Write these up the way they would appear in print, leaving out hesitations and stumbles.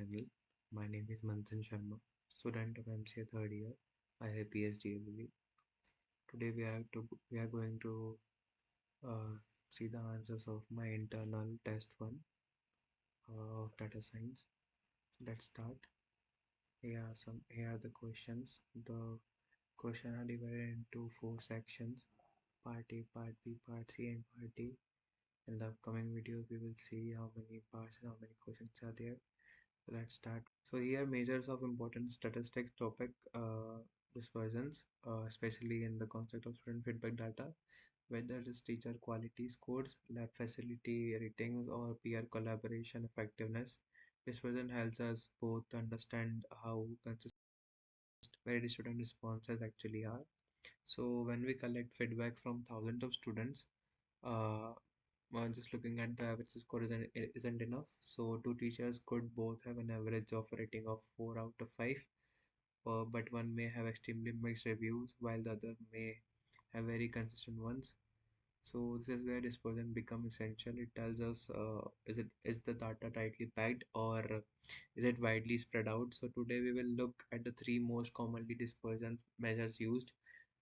channel. My name is Manthan Sharma, student of MCA third year, IIPS DLV. Today we are going to uh, see the answers of my internal test one of data science. So let's start. Here are the questions. The questions are divided into four sections: Part A, Part B, Part C, and Part D. In the upcoming videos, we will see how many parts and how many questions are there. So let's start. So here measures of important statistics topic dispersions, especially in the concept of student feedback data, whether it is teacher quality scores, lab facility ratings, or peer collaboration effectiveness. Dispersion helps us both to understand how consistent varied student responses actually are. So when we collect feedback from thousands of students, uh, just looking at the average score isn't enough. So two teachers could both have an average of rating of 4 out of 5, but one may have extremely mixed reviews while the other may have very consistent ones. So this is where dispersion becomes essential. It tells us is the data tightly packed or is it widely spread out. So today we will look at the three most commonly dispersion measures used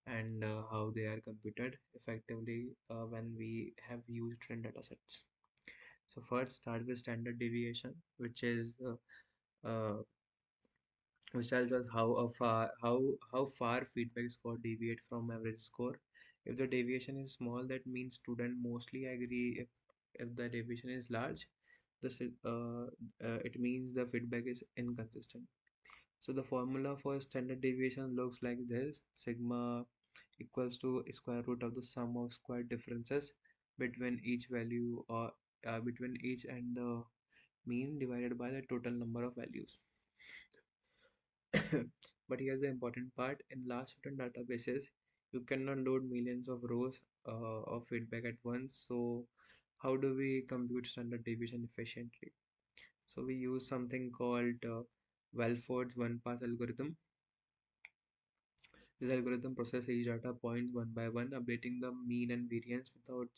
and how they are computed effectively when we have used different data sets. So first start with standard deviation, uh, which tells us how far feedback score deviate from average score. If the deviation is small, that means student mostly agree. If the deviation is large, it means the feedback is inconsistent. So the formula for standard deviation looks like this: sigma equals to square root of the sum of square differences between each value or between each and the mean divided by the total number of values. But here's the important part: in large student databases, you cannot load millions of rows of feedback at once. So how do we compute standard deviation efficiently? So we use something called Welford's one pass algorithm. This algorithm processes each data points one by one, updating the mean and variance without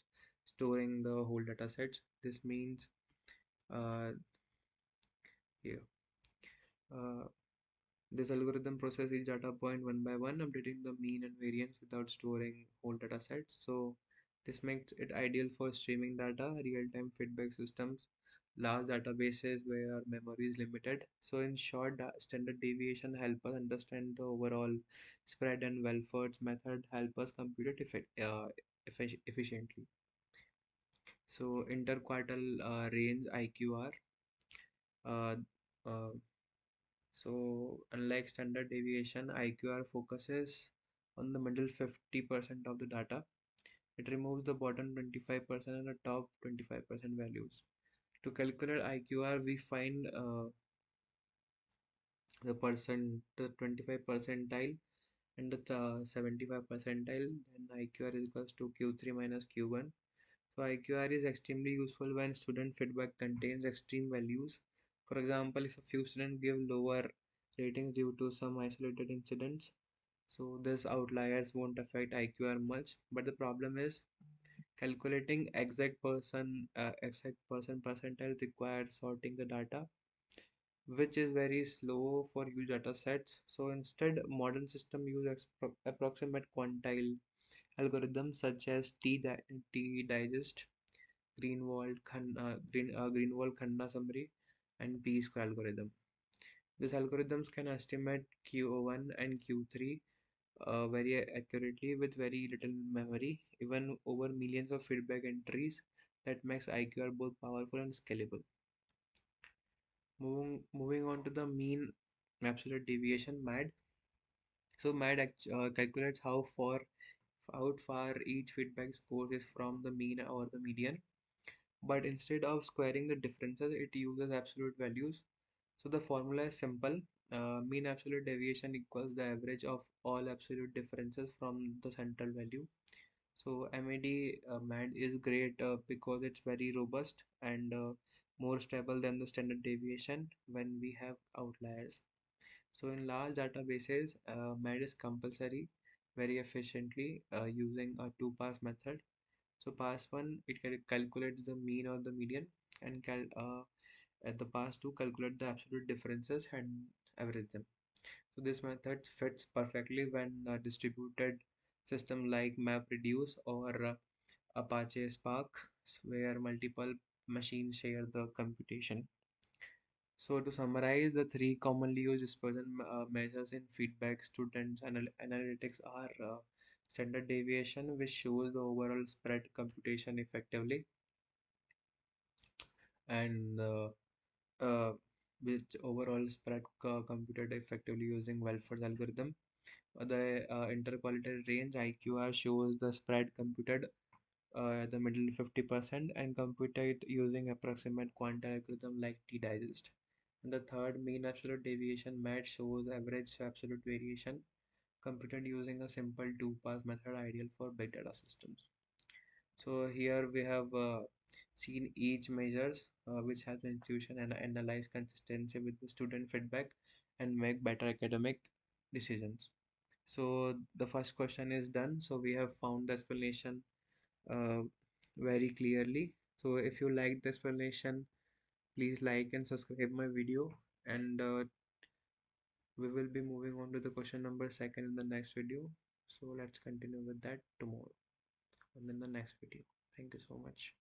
storing the whole data sets. This means uh, here. Uh, this algorithm processes each data point one by one, updating the mean and variance without storing whole data sets. So this makes it ideal for streaming data, real-time feedback systems, large databases where memory is limited. So in short, standard deviation help us understand the overall spread, and Welford's method help us compute it efficiently. So interquartile range IQR. Uh, uh, so unlike standard deviation, IQR focuses on the middle 50% of the data. It removes the bottom 25% and the top 25% values. To calculate IQR, we find the 25 percentile and the 75 percentile. Then IQR is equals to Q3 minus Q1. So IQR is extremely useful when student feedback contains extreme values. For example, if a few students give lower ratings due to some isolated incidents, so these outliers won't affect IQR much. But the problem is calculating exact person percentile requires sorting the data, which is very slow for huge data sets. So instead, modern system use approximate quantile algorithms such as T-digest, Greenwald Khanna summary, and P-square algorithm. These algorithms can estimate Q1 and Q3 very accurately with very little memory, even over millions of feedback entries. That makes IQR both powerful and scalable. Moving on to the mean absolute deviation MAD. So MAD calculates how far each feedback score is from the mean or the median. But instead of squaring the differences, it uses absolute values. So the formula is simple. Mean absolute deviation equals the average of all absolute differences from the central value. So MAD is great because it's very robust and more stable than the standard deviation when we have outliers. So in large databases, MAD is compulsory very efficiently using a two-pass method. So pass one, it calculates the mean or the median, and at the past to calculate the absolute differences and average them. So this method fits perfectly when a distributed system like MapReduce or Apache Spark, where multiple machines share the computation. So to summarize, the three commonly used dispersion measures in feedback students analytics are standard deviation, which shows the overall spread computation effectively, and uh, which overall spread computed effectively using Welford's algorithm. The interqualitative range IQR shows the spread computed the middle 50% and computed using approximate quantile algorithm like t-digest. And the third mean absolute deviation match shows average absolute variation computed using a simple two-pass method ideal for big data systems. So here we have seen each measures which help institution and analyze consistency with the student feedback and make better academic decisions. So the first question is done. So we have found the explanation uh, very clearly. So if you like the explanation, please like and subscribe my video, and we will be moving on to the question number second in the next video. So let's continue with that tomorrow and in the next video. Thank you so much.